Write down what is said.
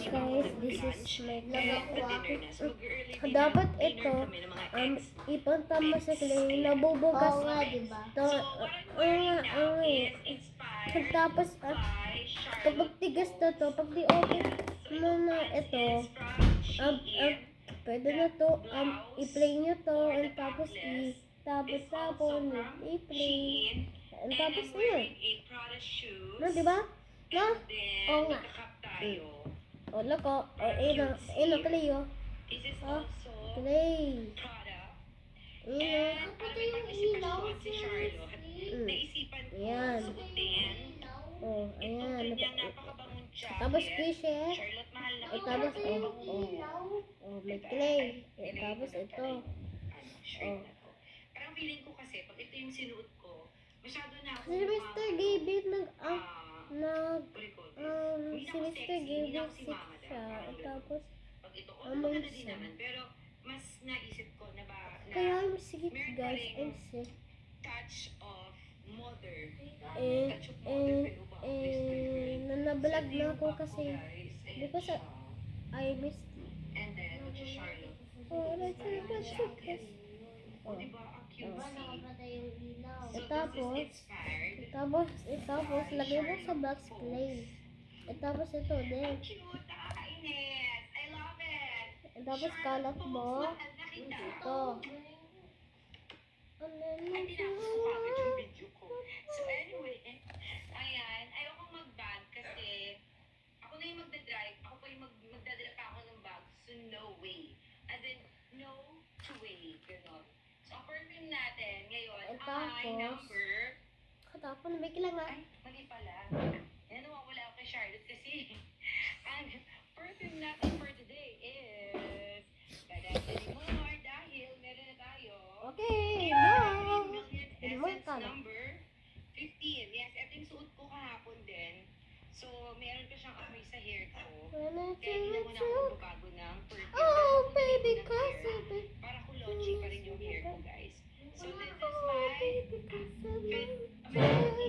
guys, this is my Dapat dapat ito, ipunta mo sa clay, nabubugas Oo nga, diba? to, tapos, kapag tigas na to, pag di okay mo na ito, pwede na to, i-play nyo to, and tapos tapon, i-play, and tapos yun. No, diba? No? Oo nga. O, loko. O, clay, o. O, clay. Pati yung ilaw, Ayan. O, ayan. Tapos squishes. O, tapos, may clay. Tapos ito. Parang feeling ko kasi, pag ito yung sinuot ko, masyado na ako Si Mr. Gaby si Mr. Gaby sick siya. Tapos, pag ito, maganda din naman, pero mas naisip ko na ba na kaya I'm sick, meron guys. pa ring I'm sick. touch of mother. Eh, Touch of mother, pero ba? nanablog na ako kasi because I missed. And then, Charlotte. Oh, let's see. O, diba, ang cute. nakapatay yung ilaw. So, Tapos, this is inspired. tapos, lagay mo sa box play. Tapos ito din. Cute, nakakainis. I love it. Tapos kalat mo. Ang laki na. Ito. Hindi na ako sumabit yung video ko. So anyway, ayan, ayoko mag-bag kasi ako na yung magdadrive, ako pa yung magdadala pa ako ng bag, so no way. As in, no way, gano'n. So ang perfume natin ngayon ay number, Katapon, may kailangan. ay, mali pala. Yan, nawawala ako kay Charlotte kasi ang perfume natin for today is anymore dahil meron na tayo. Okay, Million Mo Essence ka na. number 15. Yes, ito yung suot ko kahapon din. So, meron pa siyang amoy sa hair ko. Kaya hindi na muna ako magbabago ng perfume. Oh, Pero baby, ako cause ng hair of it. para kulonchi pa rin yung hair ko, guys. So, this is my Oh, baby, cause of it. American